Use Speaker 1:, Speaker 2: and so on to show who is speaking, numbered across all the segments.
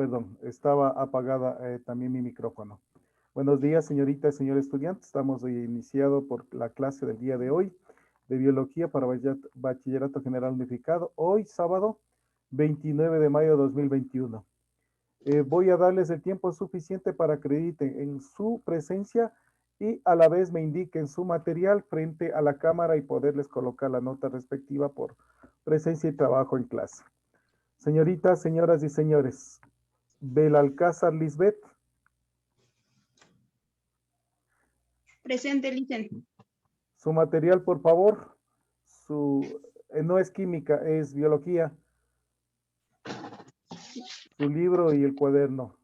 Speaker 1: perdón, estaba apagada también mi micrófono. Buenos días, señoritas y señores estudiantes. Estamos iniciado por la clase del día de hoy de Biología para Bachillerato General Unificado. Hoy, sábado, 29 de mayo de 2021. Voy a darles el tiempo suficiente para que acrediten en su presencia y a la vez me indiquen su material frente a la cámara y poderles colocar la nota respectiva por presencia y trabajo en clase. Señoritas, señoras y señores, Belalcázar Lisbeth.
Speaker 2: Presente, Licen.
Speaker 1: Su material, por favor. No es química, es biología. Su libro y el cuaderno.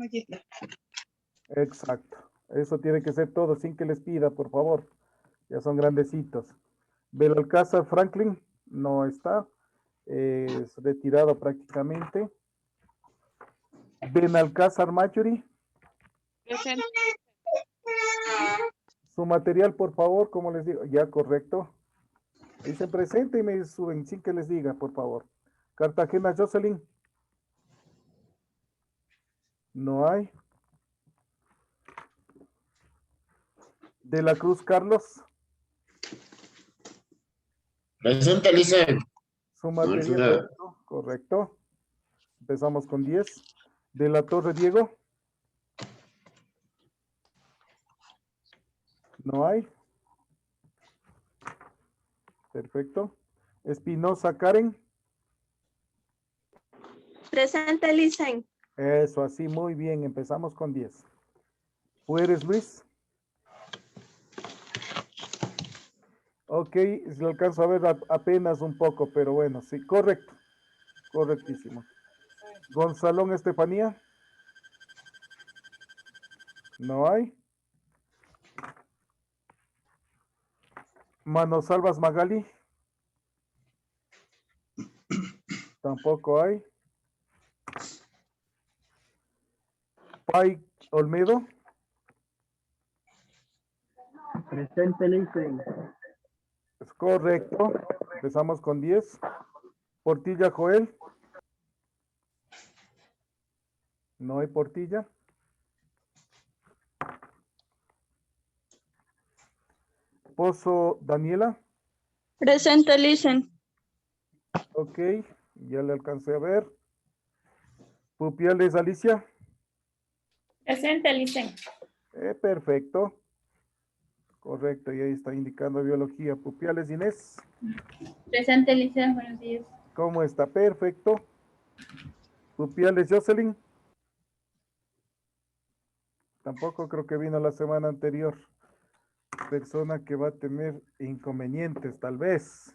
Speaker 2: Aquí está.
Speaker 1: Exacto. Eso tiene que ser todo sin que les pida, por favor. Ya son grandecitos. Belalcázar Franklin no está. Es retirado prácticamente. Benalcázar Marjorie.
Speaker 2: Presente.
Speaker 1: Su material, por favor, como les digo, ya correcto. Dicen presente y me suben sin que les diga, por favor. Cartagena Jocelyn. No hay. De la Cruz Carlos.
Speaker 3: Presente, Licen.
Speaker 1: Su material, correcto. Empezamos con 10. De la Torre Diego. No hay. Perfecto. Espinosa Karen.
Speaker 4: Presente, Licen.
Speaker 1: Eso, así, muy bien. Empezamos con 10. ¿Puedes, Luis? Ok, lo alcanzo a ver apenas un poco, pero bueno, sí, correcto. Correctísimo. Gonzalón Estefanía. No hay. Manosalvas Magali. Tampoco hay. Pai Olmedo.
Speaker 5: Presente, Licen.
Speaker 1: Es correcto. Empezamos con 10. Portilla Joel. No hay Portilla. Pozo Daniela.
Speaker 4: Presente, Licen.
Speaker 1: Ok, ya le alcancé a ver. Pupiales Alicia.
Speaker 6: Presente, Licen.
Speaker 1: Perfecto. Correcto, y ahí está indicando biología. Pupiales Inés.
Speaker 6: Presente, Licen. Buenos días.
Speaker 1: ¿Cómo está? Perfecto. Pupiales Jocelyn. Tampoco creo que vino la semana anterior. Persona que va a tener inconvenientes, tal vez.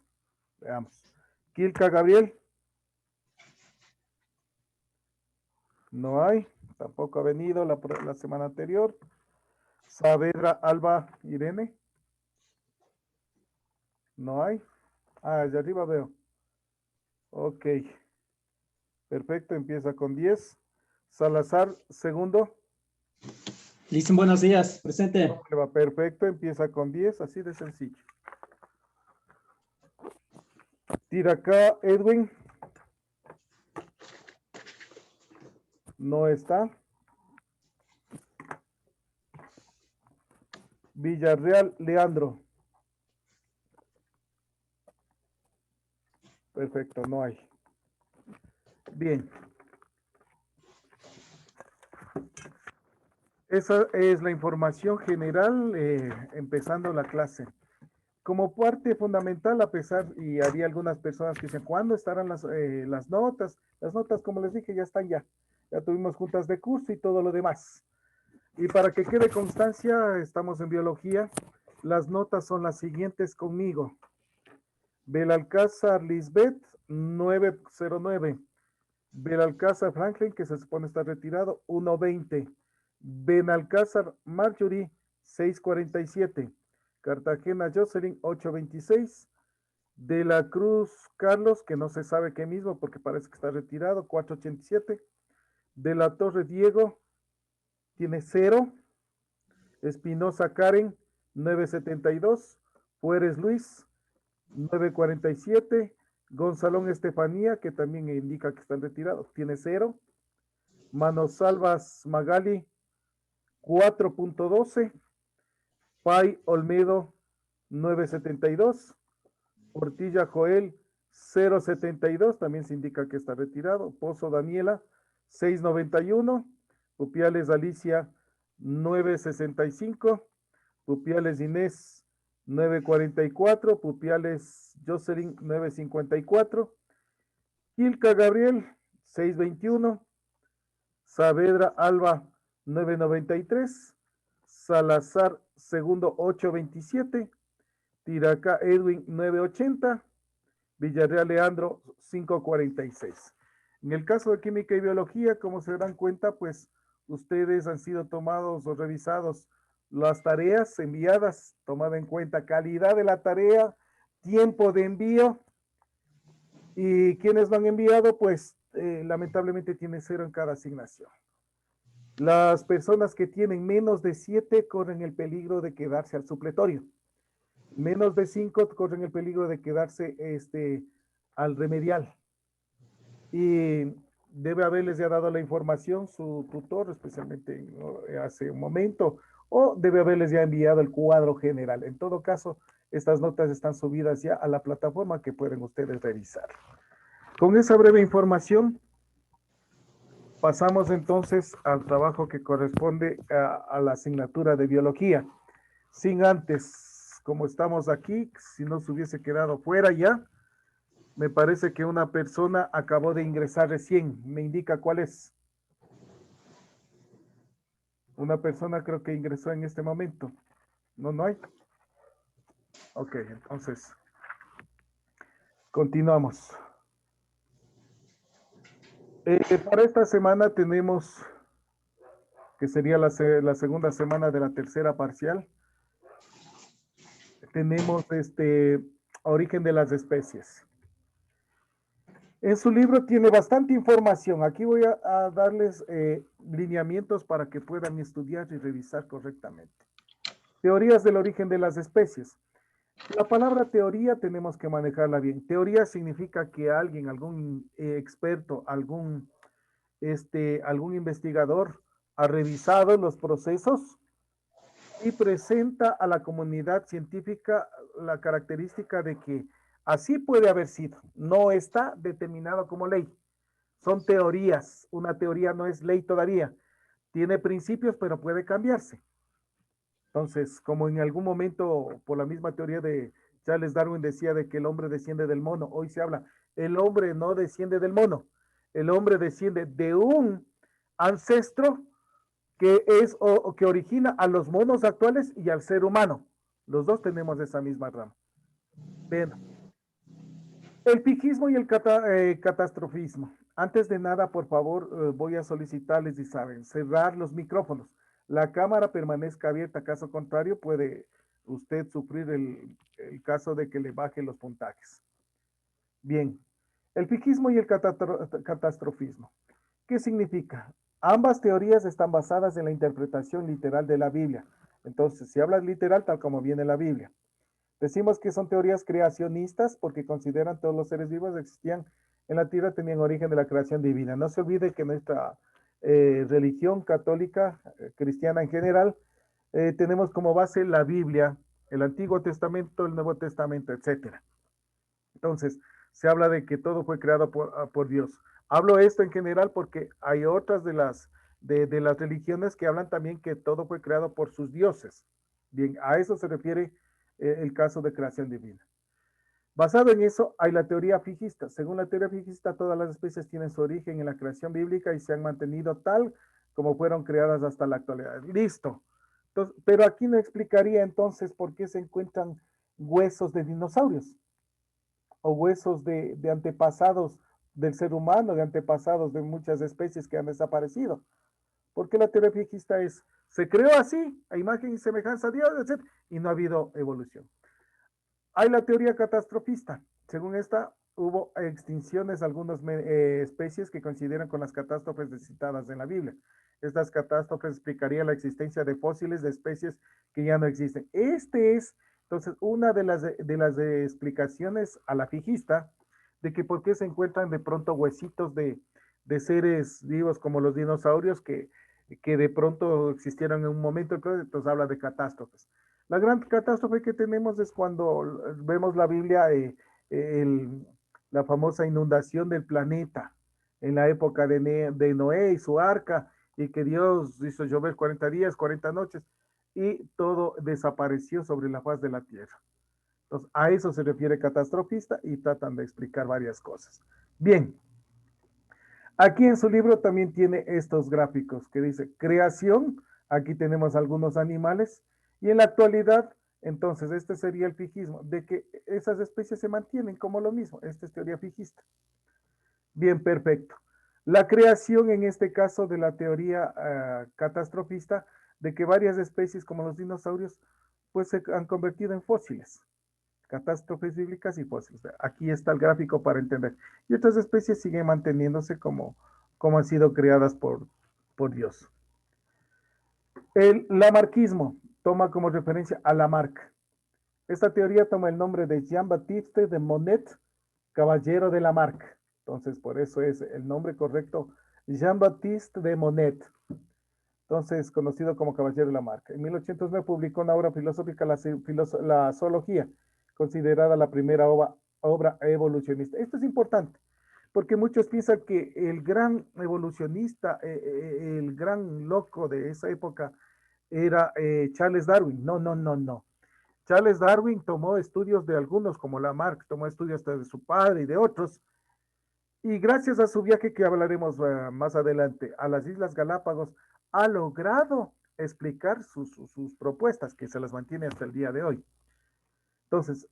Speaker 1: Veamos. Kilka Gabriel. No hay. Tampoco ha venido la semana anterior. Saavedra Alba Irene. No hay. Ah, allá arriba veo. Ok. Perfecto, empieza con 10. Salazar, segundo.
Speaker 5: Licen, buenos días. Presente.
Speaker 1: ¿Cómo le va? Perfecto, empieza con 10, así de sencillo. Tiracá, Edwin. No está. Villarreal, Leandro. Perfecto, no hay. Bien. Esa es la información general, empezando la clase. Como parte fundamental, a pesar, y había algunas personas que dicen, ¿cuándo estarán las notas? Las notas, como les dije, ya están ya. Ya tuvimos juntas de curso y todo lo demás. Y para que quede constancia, estamos en biología. Las notas son las siguientes conmigo. Belalcázar Lisbeth, 909. Belalcázar Franklin, que se supone está retirado, 120. Benalcázar Marjorie, 647. Cartagena Jocelyn, 826. De la Cruz Carlos, que no se sabe qué mismo porque parece que está retirado, 487. De la Torre Diego, tiene 0. Espinosa Karen, 972. Fueres Luis, 947. Gonzalón Estefanía, que también indica que están retirados, tiene 0. Manosalvas Magali, 4.12. Pai Olmedo, 9.72. Portilla Joel, 0.72, también se indica que está retirado. Pozo Daniela, 6.91. Pupiales Alicia, 9.65. Pupiales Inés, 9.44. Pupiales Jocelyn, 9.54. Ilka Gabriel, 6.21. Saavedra Alba, 9.93. Salazar Segundo, 8.27. Tiraca Edwin, 9.80. Villarreal Leandro, 5.46. En el caso de química y biología, como se dan cuenta, pues ustedes han sido tomados o revisados las tareas enviadas, tomada en cuenta calidad de la tarea, tiempo de envío, y quienes lo han enviado, pues lamentablemente tienen 0 en cada asignación. Las personas que tienen menos de 7 corren el peligro de quedarse al supletorio. Menos de 5 corren el peligro de quedarse al remedial. Y debe haberles ya dado la información su tutor, especialmente hace un momento, o debe haberles ya enviado el cuadro general. En todo caso, estas notas están subidas ya a la plataforma que pueden ustedes revisar. Con esa breve información, pasamos entonces al trabajo que corresponde a la asignatura de biología. Sin antes, como estamos aquí, si no se hubiese quedado fuera ya, me parece que una persona acabó de ingresar recién. ¿Me indica cuál es? Una persona creo que ingresó en este momento. No hay. Ok, entonces, continuamos. Para esta semana tenemos, que sería la segunda semana de la tercera parcial, tenemos origen de las especies. En su libro tiene bastante información. Aquí voy a darles lineamientos para que puedan estudiar y revisar correctamente. Teorías del origen de las especies. La palabra teoría tenemos que manejarla bien. Teoría significa que alguien, algún experto, algún investigador ha revisado los procesos y presenta a la comunidad científica la característica de que así puede haber sido. No está determinado como ley. Son teorías. Una teoría no es ley todavía. Tiene principios, pero puede cambiarse. Entonces, como en algún momento, por la misma teoría de Charles Darwin decía de que el hombre desciende del mono, hoy se habla, el hombre no desciende del mono. El hombre desciende de un ancestro que es o que origina a los monos actuales y al ser humano. Los dos tenemos esa misma rama. Bien. El pijismo y el catastrofismo. Antes de nada, por favor, voy a solicitarles, y saben, cerrar los micrófonos. La cámara permanezca abierta, caso contrario, puede usted sufrir el caso de que le bajen los puntajes. Bien, el pijismo y el catastrofismo. ¿Qué significa? Ambas teorías están basadas en la interpretación literal de la Biblia. Entonces, si hablas literal, tal como viene la Biblia. Decimos que son teorías creacionistas porque consideran todos los seres vivos que existían en la tierra tenían origen de la creación divina. No se olvide que nuestra religión católica, cristiana en general, tenemos como base la Biblia, el Antiguo Testamento, el Nuevo Testamento, etc. Entonces, se habla de que todo fue creado por Dios. Hablo esto en general porque hay otras de las religiones que hablan también que todo fue creado por sus dioses. Bien, a eso se refiere el caso de creación divina. Basado en eso, hay la teoría fijista. Según la teoría fijista, todas las especies tienen su origen en la creación bíblica y se han mantenido tal como fueron creadas hasta la actualidad. Listo. Entonces, pero aquí no explicaría entonces por qué se encuentran huesos de dinosaurios o huesos de antepasados del ser humano, de antepasados de muchas especies que han desaparecido. Porque la teoría fijista se creó así, a imagen y semejanza de Dios, etc., y no ha habido evolución. Hay la teoría catastrofista. Según esta, hubo extinciones de algunas especies que coinciden con las catástrofes citadas en la Biblia. Estas catástrofes explicarían la existencia de fósiles de especies que ya no existen. Entonces, una de las explicaciones a la fijista de que por qué se encuentran de pronto huesitos de seres vivos como los dinosaurios que de pronto existieron en un momento, entonces habla de catástrofes. La gran catástrofe que tenemos es cuando vemos la Biblia, la famosa inundación del planeta en la época de Noé y su arca, y que Dios hizo llover 40 días, 40 noches, y todo desapareció sobre la faz de la tierra. Entonces, a eso se refiere catastrofista y tratan de explicar varias cosas. Bien, aquí en su libro también tiene estos gráficos que dice creación, aquí tenemos algunos animales, y en la actualidad, entonces, este sería el fijismo, de que esas especies se mantienen como lo mismo. Esta es teoría fijista. Bien, perfecto. La creación, en este caso, de la teoría catastrofista, de que varias especies, como los dinosaurios, pues se han convertido en fósiles. Catástrofes bíblicas y fósiles. Aquí está el gráfico para entender. Y otras especies siguen manteniéndose como han sido creadas por Dios. El lamarquismo toma como referencia a Lamarck. Esta teoría toma el nombre de Jean-Baptiste de Monnet, caballero de Lamarck. Entonces, por eso es el nombre correcto, Jean-Baptiste de Monnet. Entonces, conocido como caballero de Lamarck. En 1809 publicó una obra filosófica, la zoología, considerada la primera obra evolucionista. Esto es importante, porque muchos piensan que el gran evolucionista, el gran loco de esa época era Charles Darwin. No. Charles Darwin tomó estudios de algunos, como Lamarck, tomó estudios de su padre y de otros, y gracias a su viaje, que hablaremos más adelante, a las Islas Galápagos, ha logrado explicar sus propuestas, que se las mantiene hasta el día de hoy. Entonces,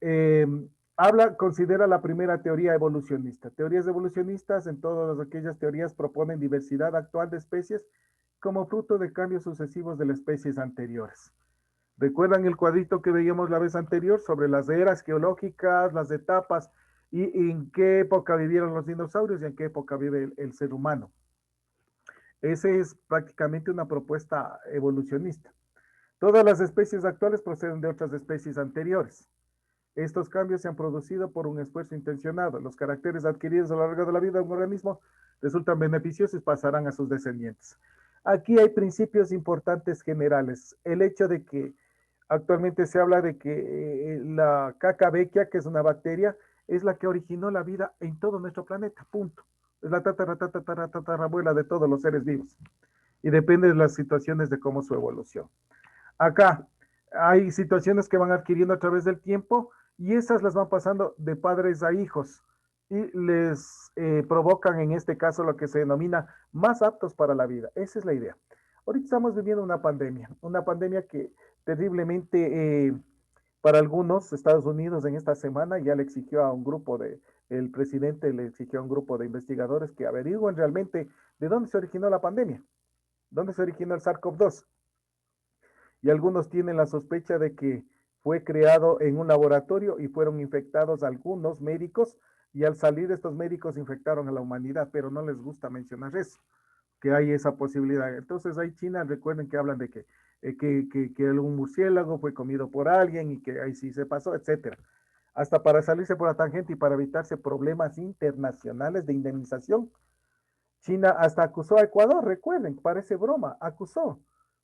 Speaker 1: considera la primera teoría evolucionista. Teorías evolucionistas, en todas aquellas teorías, proponen diversidad actual de especies como fruto de cambios sucesivos de las especies anteriores. ¿Recuerdan el cuadrito que veíamos la vez anterior sobre las eras geológicas, las etapas, y en qué época vivieron los dinosaurios y en qué época vive el ser humano? Esa es prácticamente una propuesta evolucionista. Todas las especies actuales proceden de otras especies anteriores. Estos cambios se han producido por un esfuerzo intencionado. Los caracteres adquiridos a lo largo de la vida de un organismo resultan beneficiosos y pasarán a sus descendientes. Aquí hay principios importantes generales. El hecho de que actualmente se habla de que la Cacabequia, que es una bacteria, es la que originó la vida en todo nuestro planeta, punto. Es la tatarabuela de todos los seres vivos. Y depende de las situaciones de cómo su evolución. Acá hay situaciones que van adquiriendo a través del tiempo y esas las van pasando de padres a hijos y les provocan en este caso lo que se denomina más aptos para la vida. Esa es la idea. Ahorita estamos viviendo una pandemia que terriblemente para algunos, Estados Unidos en esta semana ya le exigió a un grupo el presidente le exigió a un grupo de investigadores que averigüen realmente de dónde se originó la pandemia, dónde se originó el SARS-CoV-2. Y algunos tienen la sospecha de que fue creado en un laboratorio y fueron infectados algunos médicos y al salir estos médicos infectaron a la humanidad, pero no les gusta mencionar eso, que hay esa posibilidad. Entonces ahí China, recuerden que hablan de que un murciélago fue comido por alguien y que ahí sí se pasó, etcétera. Hasta para salirse por la tangente y para evitarse problemas internacionales de indemnización, China hasta acusó a Ecuador, recuerden, parece broma, acusó,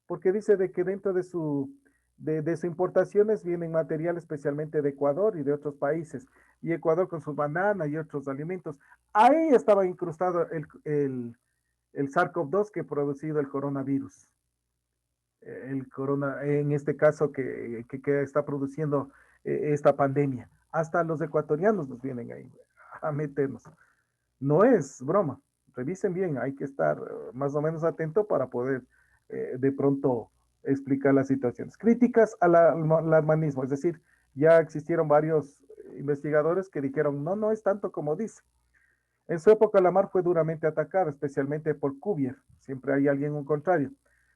Speaker 1: porque dice de que dentro de sus importaciones vienen material especialmente de Ecuador y de otros países, y Ecuador con su banana y otros alimentos. Ahí estaba incrustado el SARS-CoV-2 que ha producido el coronavirus. En este caso que está produciendo esta pandemia. Hasta los ecuatorianos nos vienen ahí a meternos. No es broma. Revisen bien, hay que estar más o menos atento para poder de pronto explicar las situaciones. Críticas al alarmismo, es decir, ya existieron varios investigadores que dijeron, no es tanto como dice. En su época Lamarck fue duramente atacado, especialmente por Cuvier. Siempre hay alguien un contrario.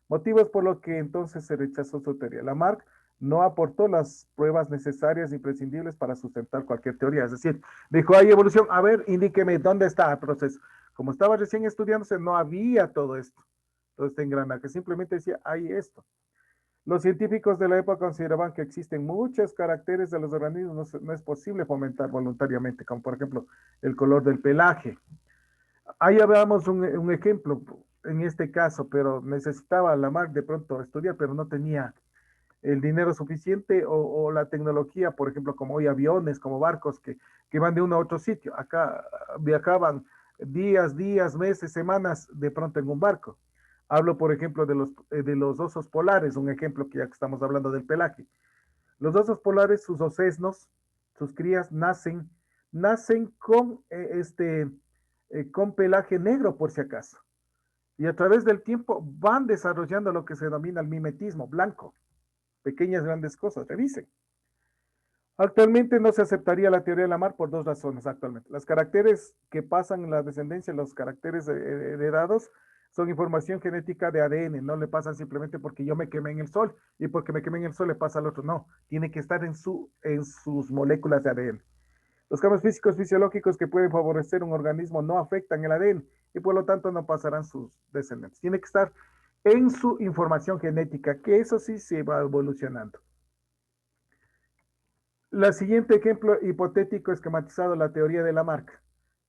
Speaker 1: Motivos por los que entonces se rechazó su teoría. Lamarck no aportó las pruebas necesarias e imprescindibles para sustentar cualquier teoría. Es decir, dijo, hay evolución, a ver, indíqueme dónde está el proceso. Como estaba recién estudiándose, no había todo esto, todo este engranaje. Simplemente decía, hay esto. Los científicos de la época consideraban que existen muchos caracteres de los organismos, no es posible fomentar voluntariamente, como por ejemplo el color del pelaje. Ahí hablábamos un ejemplo en este caso, pero necesitaba la Marc de pronto estudiar, pero no tenía el dinero suficiente o la tecnología, por ejemplo, como hoy aviones, como barcos que van de uno a otro sitio. Acá viajaban días, meses, semanas de pronto en un barco. Hablo, por ejemplo, de los osos polares, un ejemplo que ya que estamos hablando del pelaje. Los osos polares, sus ocesnos, sus crías nacen con pelaje negro por si acaso. Y a través del tiempo van desarrollando lo que se denomina el mimetismo blanco. Pequeñas, grandes cosas, revisen. Actualmente no se aceptaría la teoría de la mar por dos razones actualmente. Los caracteres que pasan en la descendencia, los caracteres heredados, son información genética de ADN, no le pasan simplemente porque yo me quemé en el sol y porque me quemé en el sol le pasa al otro, no, tiene que estar en sus moléculas de ADN. Los cambios físicos fisiológicos que pueden favorecer un organismo no afectan el ADN y por lo tanto no pasarán sus descendientes. Tiene que estar en su información genética, que eso sí se va evolucionando. El siguiente ejemplo hipotético esquematizado la teoría de Lamarck.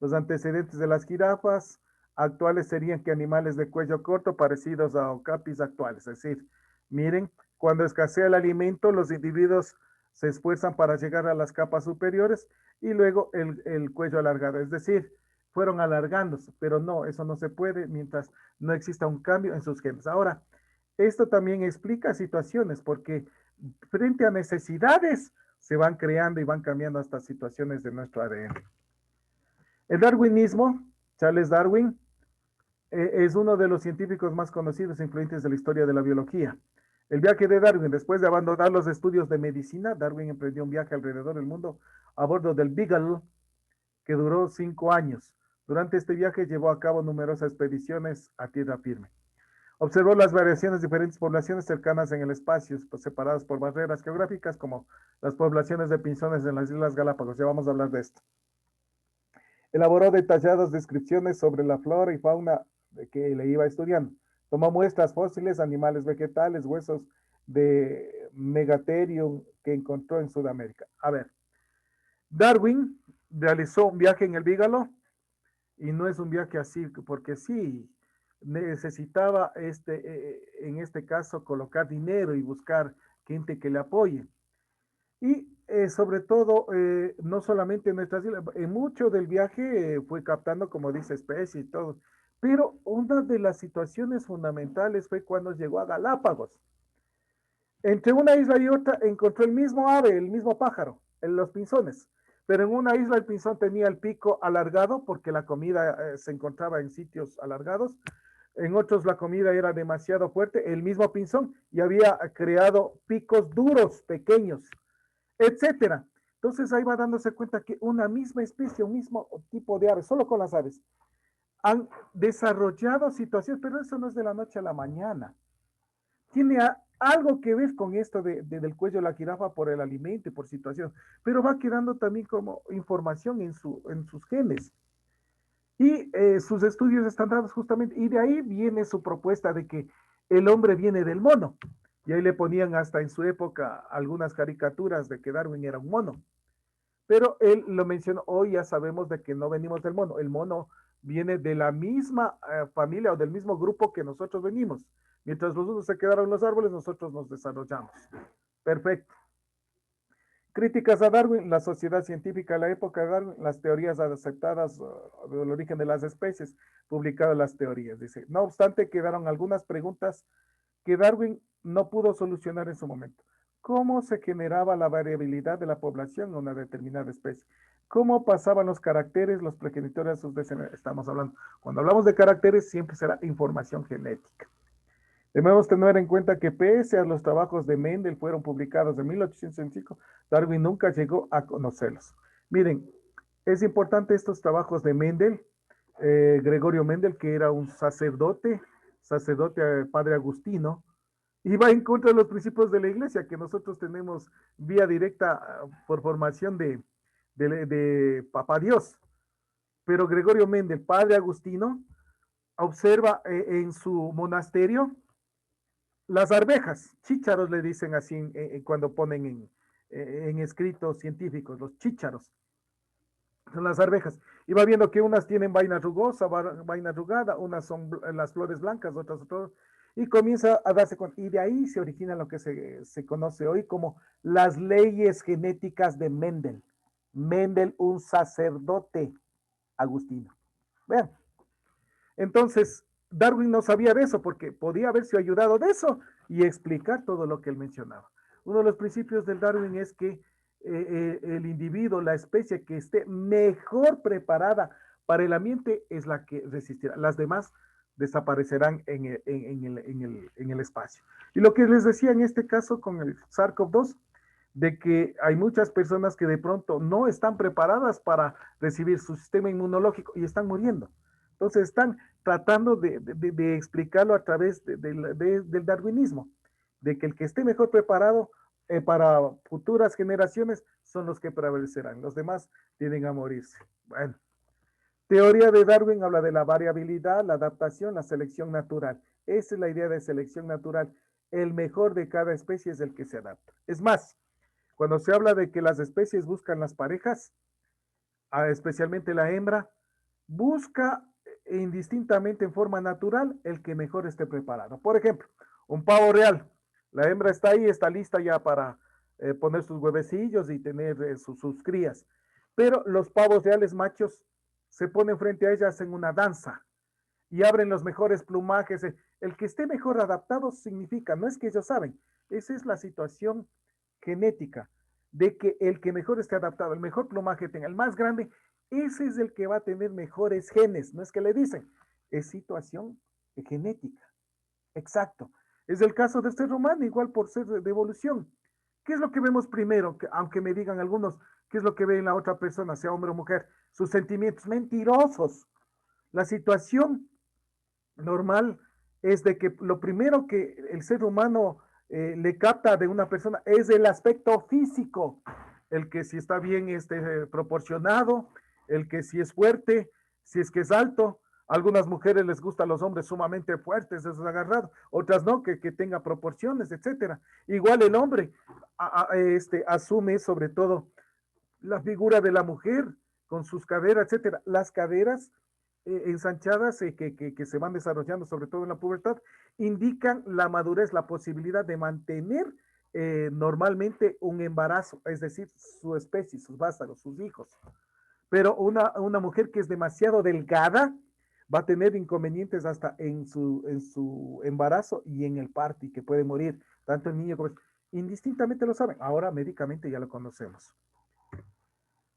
Speaker 1: Los antecedentes de las jirafas actuales serían que animales de cuello corto parecidos a okapis actuales. Es decir, miren, cuando escasea el alimento, los individuos se esfuerzan para llegar a las capas superiores y luego el cuello alargado. Es decir, fueron alargándose, pero no, eso no se puede mientras no exista un cambio en sus genes. Ahora, esto también explica situaciones porque frente a necesidades, se van creando y van cambiando hasta situaciones de nuestro ADN. El darwinismo, Charles Darwin, es uno de los científicos más conocidos e influyentes de la historia de la biología. El viaje de Darwin, después de abandonar los estudios de medicina, Darwin emprendió un viaje alrededor del mundo a bordo del Beagle, que duró 5 años. Durante este viaje llevó a cabo numerosas expediciones a tierra firme. Observó las variaciones de diferentes poblaciones cercanas en el espacio, separadas por barreras geográficas, como las poblaciones de pinzones en las Islas Galápagos. Ya vamos a hablar de esto. Elaboró detalladas descripciones sobre la flora y fauna que le iba estudiando. Tomó muestras fósiles, animales vegetales, huesos de Megatherium que encontró en Sudamérica. A ver, Darwin realizó un viaje en el Beagle y no es un viaje así porque sí, necesitaba en este caso colocar dinero y buscar gente que le apoye. Y sobre todo, no solamente en nuestras islas, en mucho del viaje fue captando, como dice, especies y todo. Pero una de las situaciones fundamentales fue cuando llegó a Galápagos. Entre una isla y otra encontró el mismo ave, el mismo pájaro, los pinzones. Pero en una isla el pinzón tenía el pico alargado porque la comida se encontraba en sitios alargados. En otros la comida era demasiado fuerte, el mismo pinzón, y había creado picos duros, pequeños, etcétera. Entonces ahí va dándose cuenta que una misma especie, un mismo tipo de aves, solo con las aves, han desarrollado situaciones, pero eso no es de la noche a la mañana. Tiene algo que ver con esto del cuello de la jirafa por el alimento y por situación, pero va quedando también como información en sus genes. Y sus estudios están dados justamente, y de ahí viene su propuesta de que el hombre viene del mono. Y ahí le ponían hasta en su época algunas caricaturas de que Darwin era un mono. Pero él lo mencionó, hoy ya sabemos de que no venimos del mono. El mono viene de la misma familia o del mismo grupo que nosotros venimos. Mientras los unos se quedaron en los árboles, nosotros nos desarrollamos. Perfecto. Críticas a Darwin, la sociedad científica de la época de Darwin, las teorías aceptadas del origen de las especies, publicadas las teorías. Dice, no obstante, quedaron algunas preguntas que Darwin no pudo solucionar en su momento. ¿Cómo se generaba la variabilidad de la población en una determinada especie? ¿Cómo pasaban los caracteres, los progenitores a sus descendientes? Estamos hablando, cuando hablamos de caracteres, siempre será información genética. Debemos tener en cuenta que pese a los trabajos de Mendel fueron publicados en 1805, Darwin nunca llegó a conocerlos. Miren, es importante estos trabajos de Mendel, Gregorio Mendel, que era un sacerdote padre agustino, iba en contra de los principios de la iglesia que nosotros tenemos vía directa por formación de Papá Dios. Pero Gregorio Mendel, padre agustino, observa en su monasterio Las arvejas, chícharos le dicen así cuando ponen en escritos científicos, los chícharos, son las arvejas. Y va viendo que unas tienen vaina rugosa, vaina arrugada, unas son las flores blancas, otras otras, y comienza a darse cuenta. Y de ahí se origina lo que se conoce hoy como las leyes genéticas de Mendel. Mendel, un sacerdote agustino. Vean. Entonces, Darwin no sabía de eso porque podía haberse ayudado de eso y explicar todo lo que él mencionaba. Uno de los principios del Darwin es que el individuo, la especie que esté mejor preparada para el ambiente es la que resistirá. Las demás desaparecerán en el espacio. Y lo que les decía en este caso con el SARS-CoV-2, de que hay muchas personas que de pronto no están preparadas para recibir su sistema inmunológico y están muriendo. Entonces están tratando de explicarlo a través del darwinismo, de que el que esté mejor preparado para futuras generaciones son los que prevalecerán, los demás tienden a morirse. Bueno, teoría de Darwin habla de la variabilidad, la adaptación, la selección natural. Esa es la idea de selección natural. El mejor de cada especie es el que se adapta. Es más, cuando se habla de que las especies buscan las parejas, especialmente la hembra, busca indistintamente en forma natural el que mejor esté preparado. Por ejemplo, un pavo real. La hembra está ahí, está lista ya para poner sus huevecillos y tener sus crías. Pero los pavos reales machos se ponen frente a ellas en una danza y abren los mejores plumajes. El que esté mejor adaptado significa, no es que ellos saben, esa es la situación genética, de que el que mejor esté adaptado, el mejor plumaje tenga, el más grande, ese es el que va a tener mejores genes, no es que le dicen, es situación genética. Exacto. Es el caso de este romano, igual por ser de evolución. ¿Qué es lo que vemos primero? Que, aunque me digan algunos, ¿qué es lo que ve en la otra persona, sea hombre o mujer? Sus sentimientos mentirosos. La situación normal es de que lo primero que el ser humano le capta de una persona es el aspecto físico, el que si está bien proporcionado, el que si es fuerte, si es que es alto. A algunas mujeres les gustan los hombres sumamente fuertes, esos agarrados, otras no, que tenga proporciones, etcétera. Igual el hombre asume sobre todo la figura de la mujer con sus caderas, etcétera. Las caderas ensanchadas que se van desarrollando, sobre todo en la pubertad, indican la madurez, la posibilidad de mantener normalmente un embarazo, es decir, su especie, sus vástagos, sus hijos. Pero una mujer que es demasiado delgada va a tener inconvenientes hasta en su embarazo y en el parto, y que puede morir, tanto el niño como el... Indistintamente lo saben, ahora médicamente ya lo conocemos.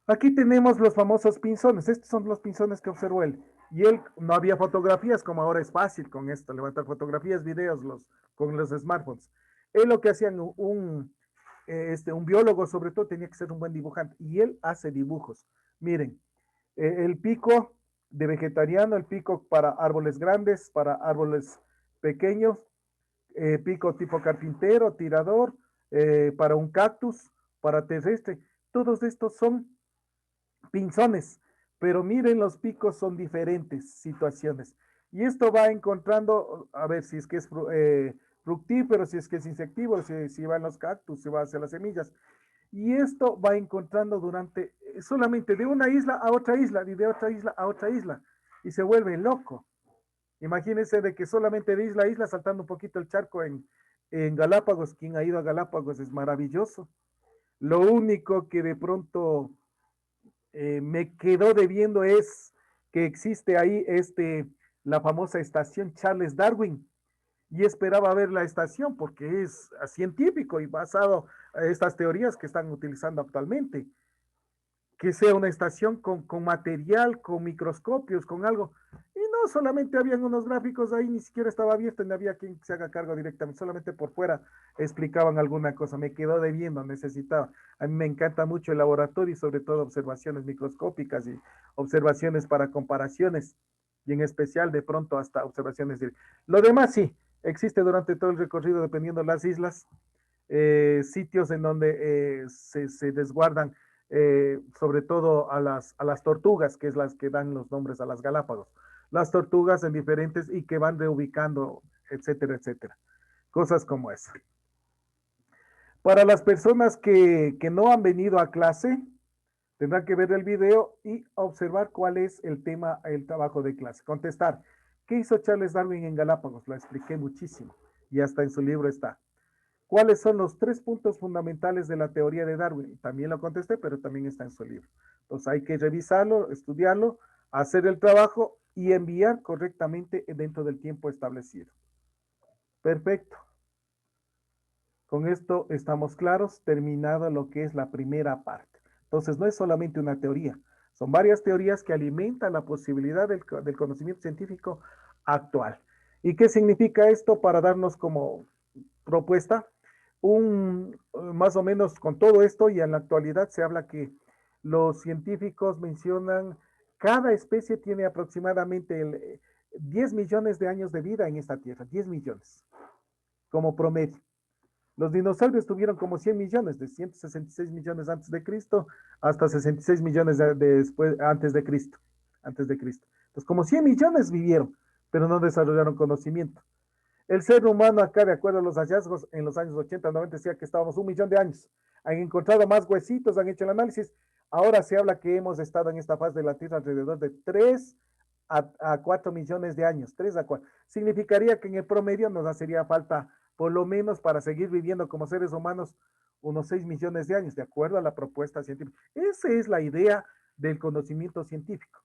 Speaker 1: Aquí tenemos los famosos pinzones. Estos son los pinzones que observó él. Y él no había fotografías, como ahora es fácil con esto, levantar fotografías, videos con los smartphones. Él lo que hacía un biólogo, sobre todo, tenía que ser un buen dibujante. Y él hace dibujos. Miren, el pico de vegetariano, el pico para árboles grandes, para árboles pequeños, pico tipo carpintero, tirador, para un cactus, para terrestre. Todos estos son pinzones, pero miren, los picos son diferentes situaciones. Y esto va encontrando, a ver si es que es fructífero, si es que es insectívoro, si va en los cactus, si va hacia las semillas. Y esto va encontrando durante, solamente de una isla a otra isla, y de otra isla a otra isla, y se vuelve loco. Imagínense de que solamente de isla a isla, saltando un poquito el charco en Galápagos. Quien ha ido a Galápagos es maravilloso. Lo único que de pronto me quedó debiendo es que existe ahí la famosa estación Charles Darwin, y esperaba ver la estación porque es científico y basado en estas teorías que están utilizando actualmente, que sea una estación con material, con microscopios, con algo. Y no solamente habían unos gráficos ahí, ni siquiera estaba abierto, ni había quien se haga cargo directamente, solamente por fuera explicaban alguna cosa. Me quedó debiendo, necesitaba. A mí me encanta mucho el laboratorio y sobre todo observaciones microscópicas y observaciones para comparaciones, y en especial de pronto hasta observaciones. Lo demás sí, existe durante todo el recorrido, dependiendo de las islas, sitios en donde se desguardan sobre todo a las tortugas, que es las que dan los nombres a las Galápagos. Las tortugas en diferentes y que van reubicando, etcétera, etcétera. Cosas como esa. Para las personas que no han venido a clase, tendrán que ver el video y observar cuál es el tema, el trabajo de clase. Contestar. ¿Qué hizo Charles Darwin en Galápagos? Lo expliqué muchísimo y hasta en su libro está. ¿Cuáles son los 3 puntos fundamentales de la teoría de Darwin? También lo contesté, pero también está en su libro. Entonces hay que revisarlo, estudiarlo, hacer el trabajo y enviar correctamente dentro del tiempo establecido. Perfecto. Con esto estamos claros, terminado lo que es la primera parte. Entonces no es solamente una teoría, son varias teorías que alimentan la posibilidad del conocimiento científico actual. ¿Y qué significa esto para darnos como propuesta? Más o menos con todo esto, y en la actualidad se habla que los científicos mencionan cada especie tiene aproximadamente 10 millones de años de vida en esta tierra, 10 millones como promedio. Los dinosaurios tuvieron como 100 millones, de 166 millones antes de Cristo hasta 66 millones después, antes de Cristo. Entonces, como 100 millones vivieron, pero no desarrollaron conocimiento. El ser humano acá, de acuerdo a los hallazgos, en los años 80, 90, decía que estábamos 1 millón de años. Han encontrado más huesitos, han hecho el análisis. Ahora se habla que hemos estado en esta faz de la Tierra alrededor de 3 a 4 millones de años. 3 a 4. Significaría que en el promedio nos hacería falta, por lo menos para seguir viviendo como seres humanos, unos 6 millones de años, de acuerdo a la propuesta científica. Esa es la idea del conocimiento científico.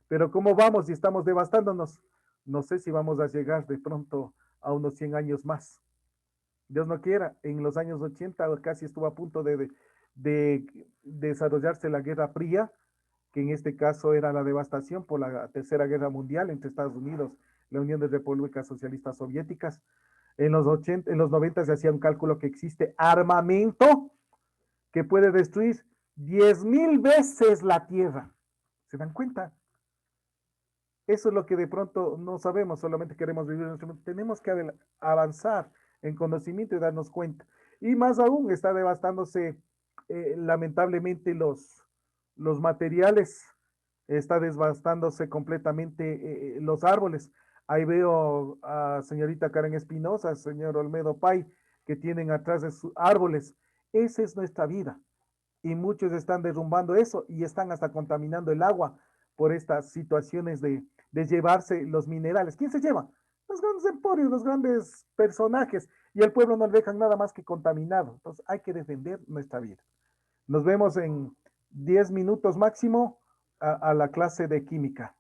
Speaker 1: Pero ¿cómo vamos y estamos devastándonos? No sé si vamos a llegar de pronto a unos 100 años más. Dios no quiera, en los años 80 casi estuvo a punto de desarrollarse la Guerra Fría, que en este caso era la devastación por la Tercera Guerra Mundial entre Estados Unidos y la Unión de Repúblicas Socialistas Soviéticas. En los 90 se hacía un cálculo que existe armamento que puede destruir 10,000 veces la Tierra. ¿Se dan cuenta? Eso es lo que de pronto no sabemos, solamente queremos vivir en nuestro mundo. Tenemos que avanzar en conocimiento y darnos cuenta. Y más aún, está devastándose lamentablemente los materiales, está devastándose completamente los árboles. Ahí veo a señorita Karen Espinosa, señor Olmedo Pay, que tienen atrás de sus árboles. Esa es nuestra vida. Y muchos están derrumbando eso y están hasta contaminando el agua por estas situaciones de llevarse los minerales. ¿Quién se lleva? Los grandes emporios, los grandes personajes. Y el pueblo no le dejan nada más que contaminado. Entonces hay que defender nuestra vida. Nos vemos en 10 minutos máximo a la clase de química.